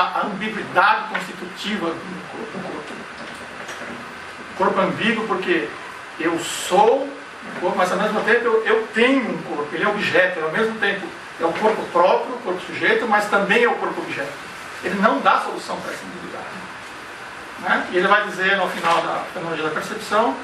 a ambiguidade constitutiva do corpo. O corpo é ambíguo porque eu sou um corpo, mas ao mesmo tempo eu tenho um corpo, ele é objeto, ao mesmo tempo é o corpo próprio, o corpo sujeito, mas também é o corpo objeto. Ele não dá solução para essa ambiguidade. Né? E ele vai dizer no final da fenomenologia da percepção,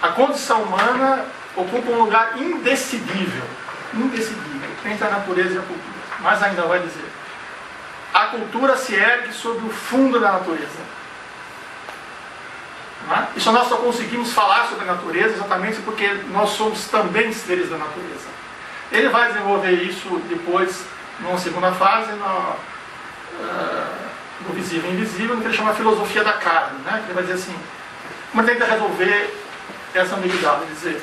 a condição humana ocupa um lugar indecidível entre a natureza e a cultura. Mas ainda vai dizer, a cultura se ergue sobre o fundo da natureza. Né? Isso nós só conseguimos falar sobre a natureza exatamente porque nós somos também seres da natureza. Ele vai desenvolver isso depois, numa segunda fase, do visível e invisível, no que ele chama a filosofia da carne. Né? Ele vai dizer assim, como tenta resolver essa ambiguidade, dizer,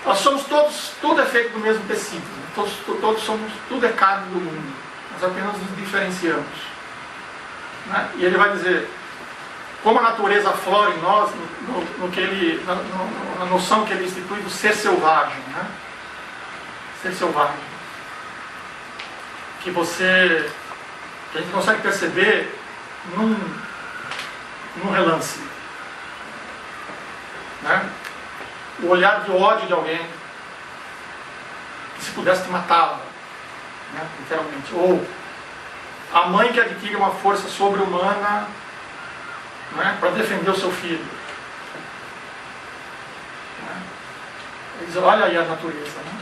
nós somos todos, tudo é feito do mesmo tecido, né? todos somos, tudo é carne do mundo, nós apenas nos diferenciamos. Né? E ele vai dizer, como a natureza aflora em nós, na noção que ele institui do ser selvagem, né? Ser selvagem, que a gente consegue perceber num relance, né? O olhar de ódio de alguém que se pudesse te matava, né? Literalmente, ou a mãe que adquire uma força sobre-humana, né? Para defender o seu filho, né? Ele diz, olha aí a natureza, né?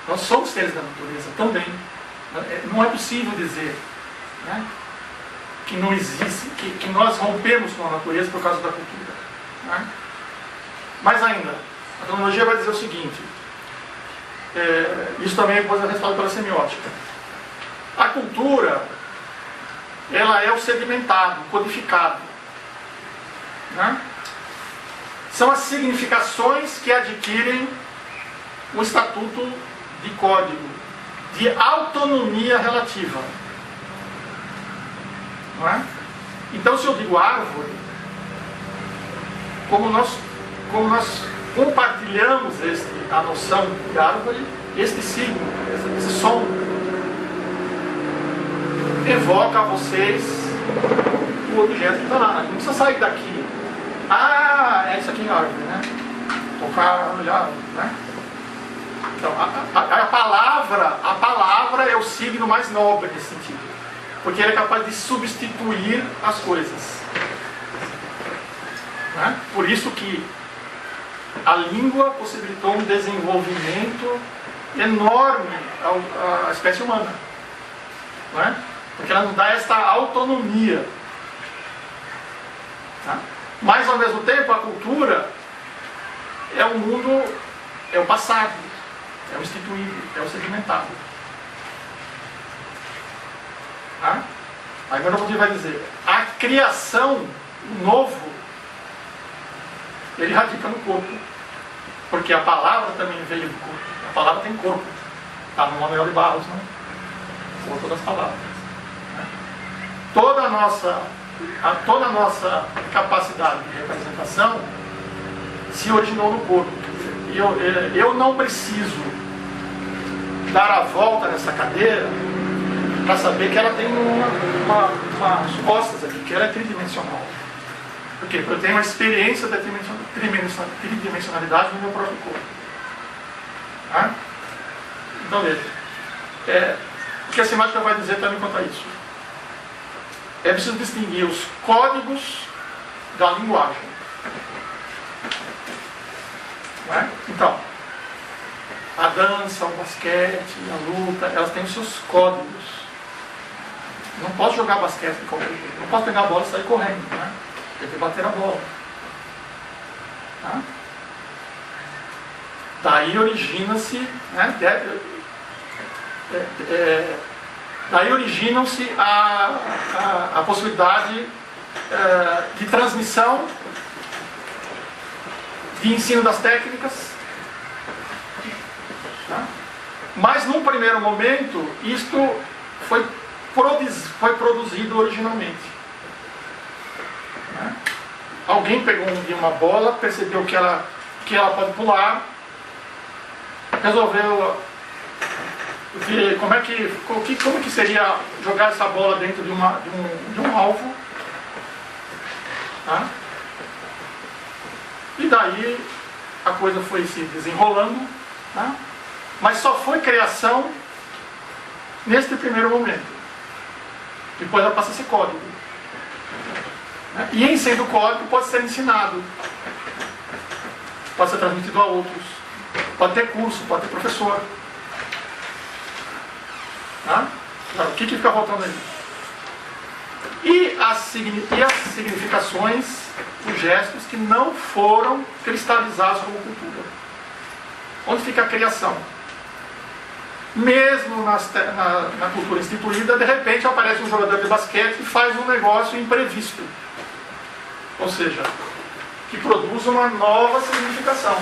Nós somos seres da natureza também. Não é possível dizer, né, que não existe, que nós rompemos com a natureza por causa da cultura. Né? Mais ainda, a fenomenologia vai dizer o seguinte, isso também depois é respaldado pela semiótica. A cultura, ela é o sedimentado, o codificado. Né? São as significações que adquirem o estatuto de código, de autonomia relativa. Não é? Então, se eu digo árvore, como nós compartilhamos a noção de árvore, este signo, esse som, evoca a vocês o objeto que está lá. Não precisa sair daqui. Ah, é isso aqui em árvore, né? Tocar, olhar, né? Então, a palavra é o signo mais nobre nesse sentido, porque ele é capaz de substituir as coisas. Né? Por isso que a língua possibilitou um desenvolvimento enorme à espécie humana. Né? Porque ela nos dá esta autonomia. Tá? Mas, ao mesmo tempo, a cultura é o mundo, é o passado, é o instituído, é o sedimentado. Tá? Aí o Merleau-Ponty vai dizer, a criação, o novo, ele radica no corpo. Porque a palavra também veio do corpo. A palavra tem corpo. Está no Manuel de Barros, né? O corpo das palavras. Né? Toda a nossa capacidade de representação se originou no corpo. Eu não preciso dar a volta nessa cadeira para saber que ela tem umas costas aqui, que ela é tridimensional. Por quê? Porque eu tenho uma experiência da tridimensionalidade no meu próprio corpo. Tá? Então veja, o que a semática vai dizer também quanto a isso? É preciso distinguir os códigos da linguagem. Né? Então, a dança, o basquete, a luta, elas têm os seus códigos. Não posso jogar basquete de qualquer jeito. Não posso pegar a bola e sair correndo. Né? Tem que bater a bola. Tá? Daí origina-se, né? Daí originam-se a possibilidade de transmissão, de ensino das técnicas. Tá? Mas num primeiro momento, isto foi produzido originalmente. Né? Alguém pegou um dia uma bola, percebeu que ela pode pular, resolveu ver como que seria jogar essa bola dentro de um alvo. Tá? E daí a coisa foi se desenrolando, tá? Mas só foi criação neste primeiro momento. Depois ela passa a ser código. Né? E em sendo código pode ser ensinado, pode ser transmitido a outros, pode ter curso, pode ter professor. Tá? Agora, o que fica faltando aí? E as significações, os gestos que não foram cristalizados como cultura. Onde fica a criação? Mesmo na cultura instituída, de repente aparece um jogador de basquete e faz um negócio imprevisto. Ou seja, que produz uma nova significação.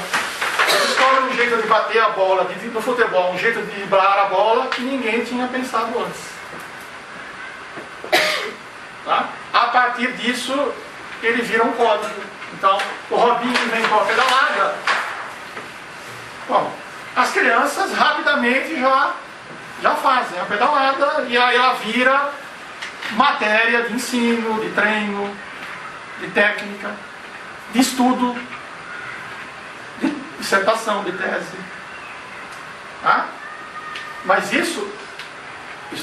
Descobre um jeito de bater a bola no futebol, um jeito de driblar a bola que ninguém tinha pensado antes. Tá? A partir disso, ele vira um código. Então, o Robinho inventou a pedalada. Bom, as crianças rapidamente já fazem a pedalada e aí ela vira matéria de ensino, de treino, de técnica, de estudo, de dissertação, de tese. Tá? Mas isso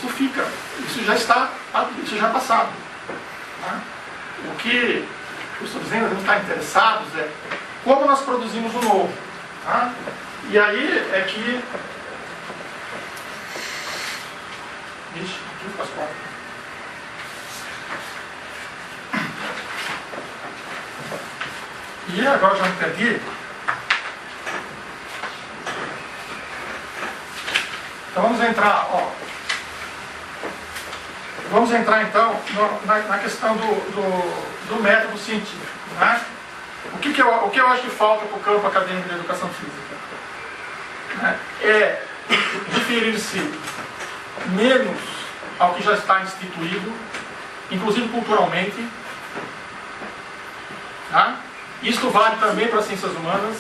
fica, isso já é passado. Tá? O que eu estou dizendo, a gente está interessados é como nós produzimos o novo. Tá? E aí é que... Ixi, aqui faz conta. E agora já me perdi. Então vamos entrar, vamos entrar então na questão do método científico. Né? O que eu acho que falta para o campo acadêmico da educação física? Né? É referir-se menos ao que já está instituído, inclusive culturalmente. Tá? Isto vale também para as ciências humanas.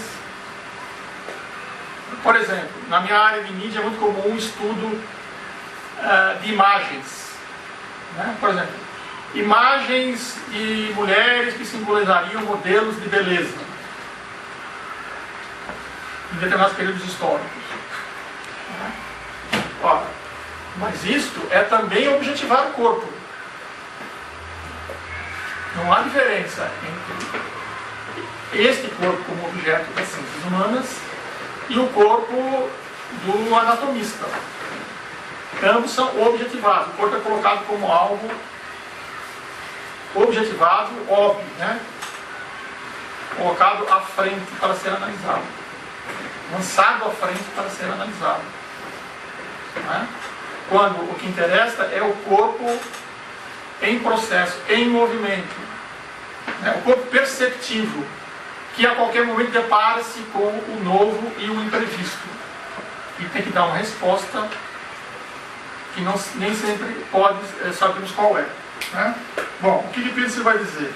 Por exemplo, na minha área de mídia é muito comum o estudo de imagens. Né? Por exemplo, imagens de mulheres que simbolizariam modelos de beleza em determinados períodos históricos. Ora, mas isto é também objetivar o corpo. Não há diferença entre este corpo como objeto das ciências humanas e o corpo do anatomista. Ambos são objetivados. O corpo é colocado como algo objetivado, óbvio, né? Colocado à frente para ser analisado. Lançado à frente para ser analisado. Né? Quando o que interessa é o corpo em processo, em movimento. Né? O corpo perceptivo, que a qualquer momento depara-se com o novo e o imprevisto. E tem que dar uma resposta que nem sempre sabemos qual é. Né? Bom, o que Peirce vai dizer?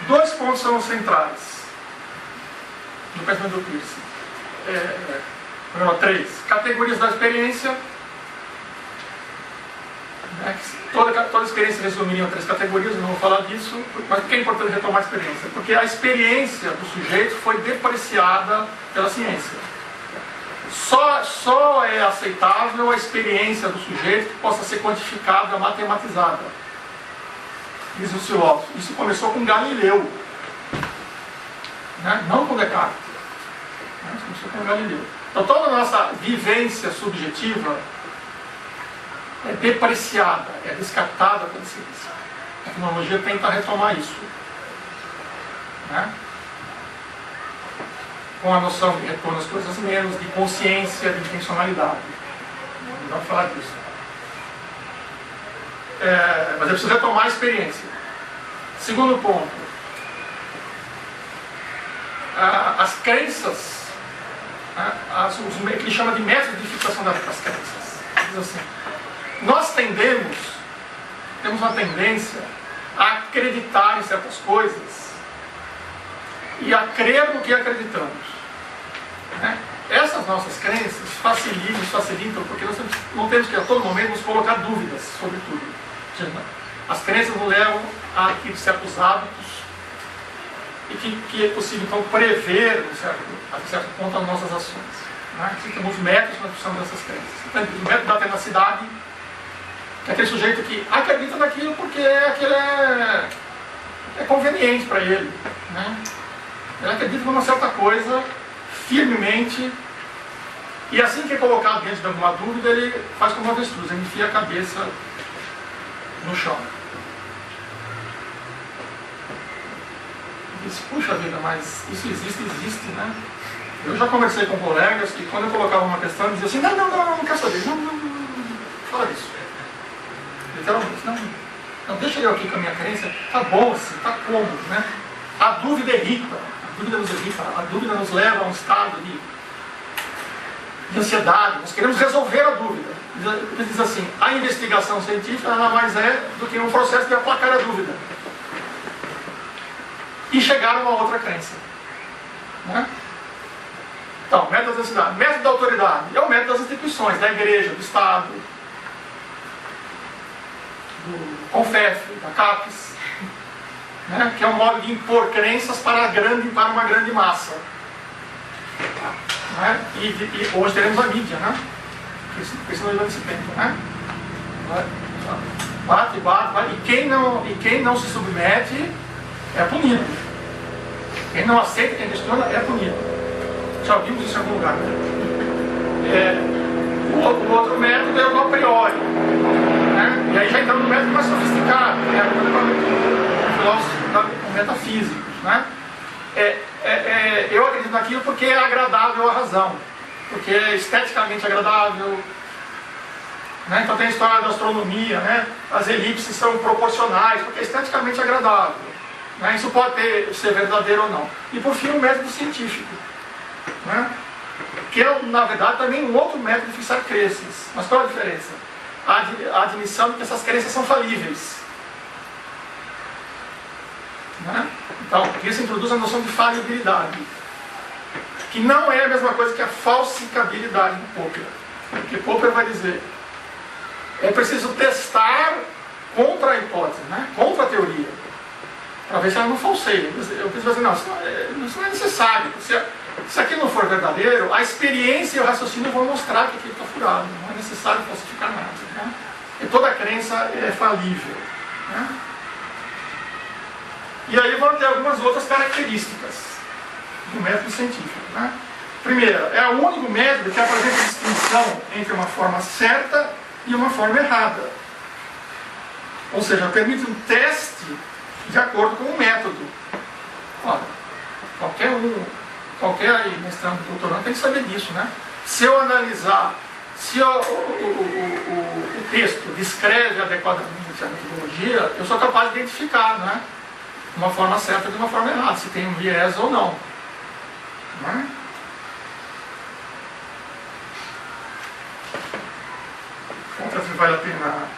2 pontos são centrais no pensamento do Peirce. 3. Categorias da experiência. Né? Toda experiência resumiria em 3 categorias, eu não vou falar disso, mas por que é importante retomar a experiência? Porque a experiência do sujeito foi depreciada pela ciência. Só é aceitável a experiência do sujeito que possa ser quantificada, matematizada. Diz os filósofos. Isso começou com Galileu, né? Não com Descartes. Isso começou com Galileu. Então toda a nossa vivência subjetiva é depreciada, é descartada pela ciência. A tecnologia tenta retomar isso. Né? Com a noção de retorno às coisas menos, de consciência, de intencionalidade. Não vamos falar disso. Mas é preciso retomar a experiência. Segundo ponto. As crenças, o que ele chama de método de fixação das crenças. Diz assim, nós temos uma tendência a acreditar em certas coisas e a crer no que acreditamos. Né? essas nossas crenças facilitam, porque nós não temos que a todo momento nos colocar dúvidas sobre tudo. As crenças nos levam a adquirir certos hábitos e que é possível, então, prever, a certo ponto, as nossas ações. Né? Então, os métodos nós precisamos dessas crenças. Então, o método da tenacidade é aquele sujeito que acredita naquilo porque aquilo é conveniente para ele. Né? Ele acredita numa certa coisa firmemente, e assim que é colocado diante de alguma dúvida, ele faz como uma avestruz, ele enfia a cabeça no chão. E diz, puxa vida, mas isso existe, né? Eu já conversei com colegas que quando eu colocava uma questão, eles diziam assim, não quero saber, não, fala disso. Literalmente, não, deixa eu aqui com a minha crença, tá bom assim, tá cômodo, né? A dúvida irrita, a dúvida nos leva a um estado de ansiedade, nós queremos resolver a dúvida. Ele diz assim, a investigação científica nada mais é do que um processo de aplacar a dúvida. E chegar a uma outra crença. Né? Então, método da necessidade. Método da autoridade é o método das instituições, da igreja, do Estado, do CONFEF, da CAPES, né? Que é um modo de impor crenças para uma grande massa. Né? E hoje teremos a mídia, né? Precisamos desse tempo, né? Bate, e quem não se submete é punido. Quem não aceita, quem questiona é punido. Já vimos isso em algum lugar, né? O outro método é o a priori, né? E aí já entramos no método mais sofisticado, que é o filósofo metafísicos, né? Eu acredito naquilo porque é agradável à razão, porque é esteticamente agradável, né? Então tem a história da astronomia, né? As elipses são proporcionais, porque é esteticamente agradável, né? Isso pode ser verdadeiro ou não. E por fim o método científico, né? Que é na verdade também um outro método de fixar crenças. Mas qual a diferença? A admissão de que essas crenças são falíveis, né? Então, aqui se introduz a noção de falibilidade, que não é a mesma coisa que a falsificabilidade do Popper. Porque Popper vai dizer, é preciso testar contra a hipótese, né? Contra a teoria, para ver se ela não falseia. Eu preciso dizer, não, isso não é necessário. Se aquilo não for verdadeiro, a experiência e o raciocínio vão mostrar que aquilo está furado. Não é necessário falsificar nada. Né? E toda crença é falível. Né? E aí vão ter algumas outras características do método científico. Né? Primeiro, é o único método que apresenta distinção entre uma forma certa e uma forma errada. Ou seja, permite um teste de acordo com o método. Olha, qualquer mestrando, doutorando tem que saber disso, né? Se eu analisar, se o texto descreve adequadamente a metodologia, eu sou capaz de identificar, né? Uma forma certa de uma forma errada, se tem um viés ou não. Né? Outras que vale a pena.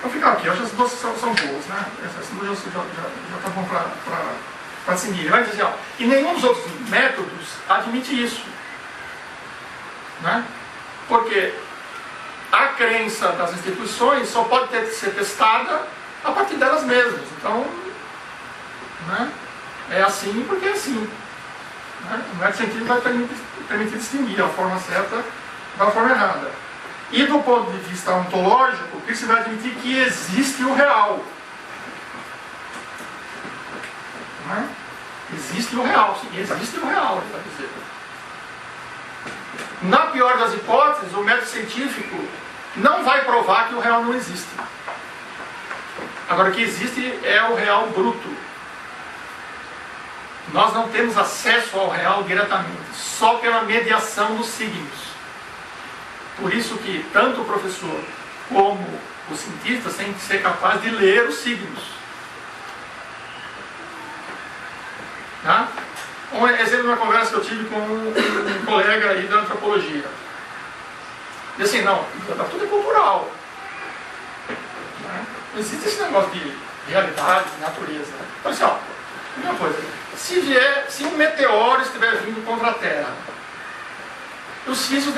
Vou ficar aqui, hoje as duas são boas, né? Essas duas já estão bom para seguir. Ele vai dizer, ó, e nenhum dos outros métodos admite isso. Né? Porque a crença das instituições só pode ser testada a partir delas mesmas. Então, né, é assim porque é assim. Né? O método científico vai permitir distinguir a forma certa da forma errada. E do ponto de vista ontológico, isso vai admitir que existe o real. Né? Existe o real, sim, existe o real, ele vai dizer. Na pior das hipóteses, o método científico não vai provar que o real não existe. Agora, o que existe é o real bruto. Nós não temos acesso ao real diretamente, só pela mediação dos signos. Por isso que tanto o professor como os cientistas têm que ser capazes de ler os signos. Tá? Um exemplo de uma conversa que eu tive com um colega aí da antropologia. E assim, não, tudo é cultural. Né? Não existe esse negócio de realidade, de natureza. Então assim, ó, primeira coisa, Se um meteoro estiver vindo contra a Terra, os físicos